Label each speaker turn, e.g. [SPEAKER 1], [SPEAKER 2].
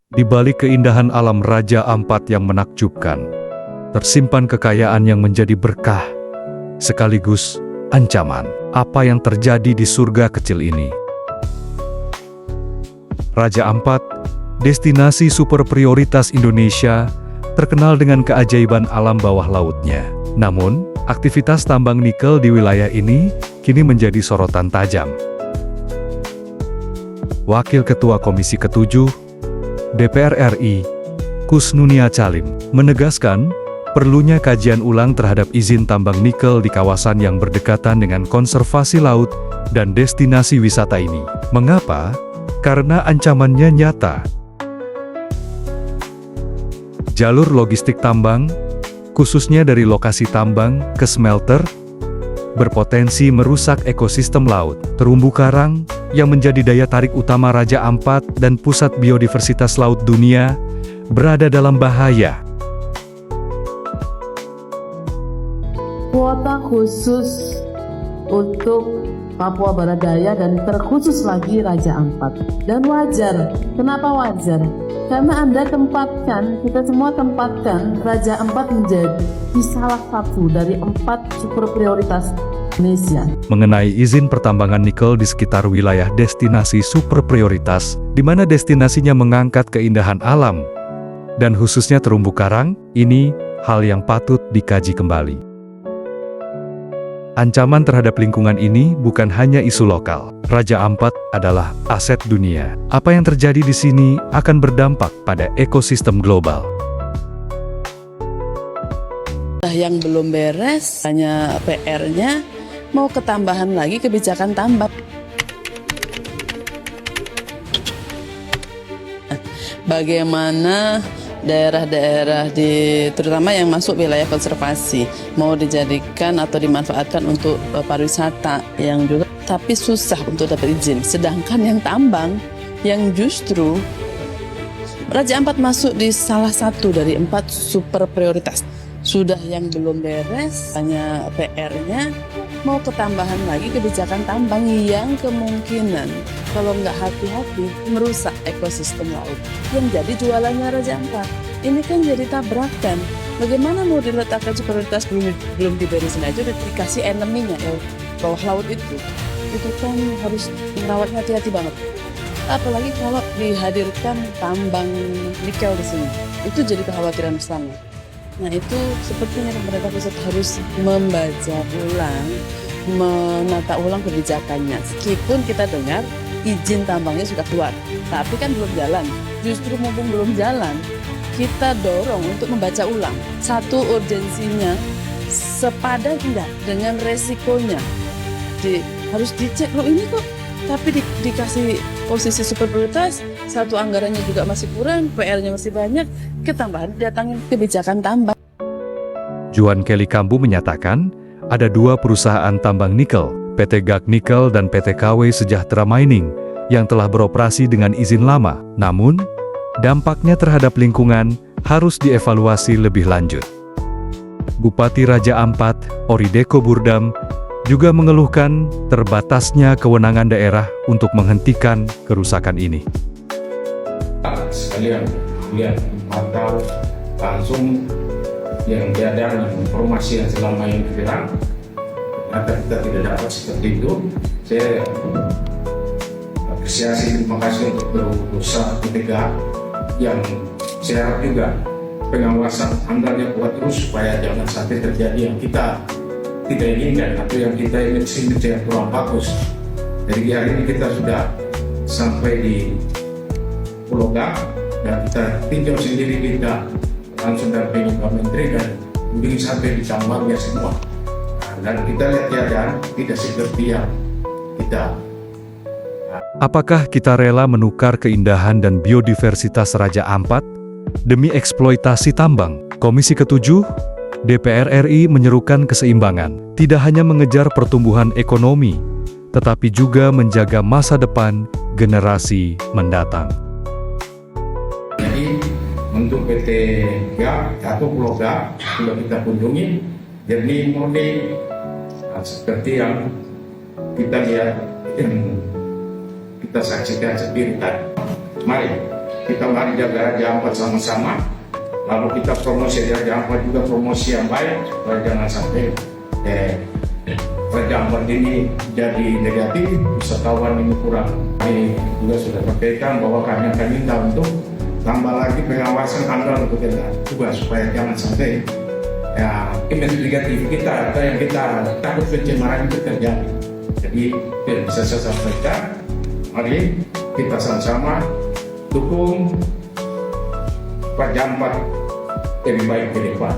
[SPEAKER 1] Di balik keindahan alam Raja Ampat yang menakjubkan, tersimpan kekayaan yang menjadi berkah, sekaligus ancaman. Apa yang terjadi di surga kecil ini? Raja Ampat, destinasi super prioritas Indonesia, terkenal dengan keajaiban alam bawah lautnya. Namun, aktivitas tambang nikel di wilayah ini kini menjadi sorotan tajam. Wakil Ketua Komisi ke-7 DPR RI, Kusnunia Calim, menegaskan perlunya kajian ulang terhadap izin tambang nikel di kawasan yang berdekatan dengan konservasi laut dan destinasi wisata ini. Mengapa? Karena ancamannya nyata. Jalur logistik tambang, khususnya dari lokasi tambang ke smelter, berpotensi merusak ekosistem laut. Terumbu karang, yang menjadi daya tarik utama Raja Ampat dan pusat biodiversitas laut dunia, berada dalam bahaya.
[SPEAKER 2] Kuota khusus untuk Papua Barat Daya dan terkhusus lagi Raja Ampat. Dan wajar. Kenapa wajar? Karena kita semua tempatkan Raja Ampat menjadi salah satu dari 4 super prioritas Indonesia.
[SPEAKER 1] Mengenai izin pertambangan nikel di sekitar wilayah destinasi super prioritas, di mana destinasinya mengangkat keindahan alam, dan khususnya terumbu karang, ini hal yang patut dikaji kembali. Ancaman terhadap lingkungan ini bukan hanya isu lokal. Raja Ampat adalah aset dunia. Apa yang terjadi di sini akan berdampak pada ekosistem global.
[SPEAKER 2] Yang belum beres, hanya PR-nya mau ketambahan lagi kebijakan tambang. Bagaimana daerah-daerah terutama yang masuk wilayah konservasi mau dijadikan atau dimanfaatkan untuk pariwisata yang juga, tapi susah untuk dapat izin. Sedangkan yang tambang yang justru Raja Ampat masuk di salah satu dari 4 super prioritas. Sudah yang belum beres, hanya PR-nya mau ketambahan lagi kebijakan tambang yang kemungkinan kalau nggak hati-hati merusak ekosistem laut. Yang jadi jualannya Raja Ampat. Ini kan jadi tabrakan. Bagaimana mau diletakkan prioritas belum diberesin aja udah dikasih enemy-nya bawah laut itu. Itu kan harus merawatnya hati-hati banget. Apalagi kalau dihadirkan tambang nikel di sini. Itu jadi kekhawatiran bersama. Nah itu sepertinya pemerintah pusat harus membaca ulang, menata ulang kebijakannya. Meskipun kita dengar izin tambangnya sudah keluar, tapi kan belum jalan. Justru mumpung belum jalan, kita dorong untuk membaca ulang. Satu, urgensinya sepadan tidak dengan resikonya. Harus dicek loh ini kok, tapi dikasih posisi super prioritas, satu anggarannya juga masih kurang, PR-nya masih banyak, ketambahan datangin kebijakan tambang.
[SPEAKER 1] Juan Kelly Kambu menyatakan, ada 2 perusahaan tambang nikel, PT GAG Nikel dan PT KW Sejahtera Mining, yang telah beroperasi dengan izin lama. Namun, dampaknya terhadap lingkungan harus dievaluasi lebih lanjut. Bupati Raja Ampat, Orideko Burdam, juga mengeluhkan terbatasnya kewenangan daerah untuk menghentikan kerusakan ini.
[SPEAKER 3] Sekalian lihat atau langsung yang beredar informasi yang selama ini viral, ternyata kita tidak dapat seperti itu. Saya apresiasi, terima kasih untuk berusaha ketiga yang saya harap juga pengawasan andalnya kuat terus supaya jangan sampai terjadi yang kita tidak inginkan atau yang kita ingin yang kurang bagus. Jadi hari ini kita sudah sampai di Pulau Gak dan kita tinjau sendiri, kita langsung dampingi Pak Menteri dan mungkin sampai di tambangnya semua. Dan kita lihat keadaan tidak seperti yang kita.
[SPEAKER 1] Apakah kita rela menukar keindahan dan biodiversitas Raja Ampat demi eksploitasi tambang? Komisi ke-7 DPR RI menyerukan keseimbangan, tidak hanya mengejar pertumbuhan ekonomi, tetapi juga menjaga masa depan generasi mendatang.
[SPEAKER 3] Jadi untuk PT GAG atau Pulau Gak sudah kita kunjungi, jadi murni seperti yang kita lihat, yang kita saksikan sendiri tadi. Mari kita mari jaga Raja Ampat sama-sama. Lalu kita promosi Raja Ampat juga promosi yang baik supaya jangan sampai Raja Ampat ini jadi negatif, wisatawan ini kurang. Ini juga sudah sampaikan bahwa kami akan minta untuk tambah lagi pengawasan Anda untuk kita juga supaya jangan sampai image negatif kita atau yang kita takut pencemaran itu terjadi. Jadi bisa saya sampaikan, mari kita sama-sama dukung Raja Ampat lebih baik ke depan.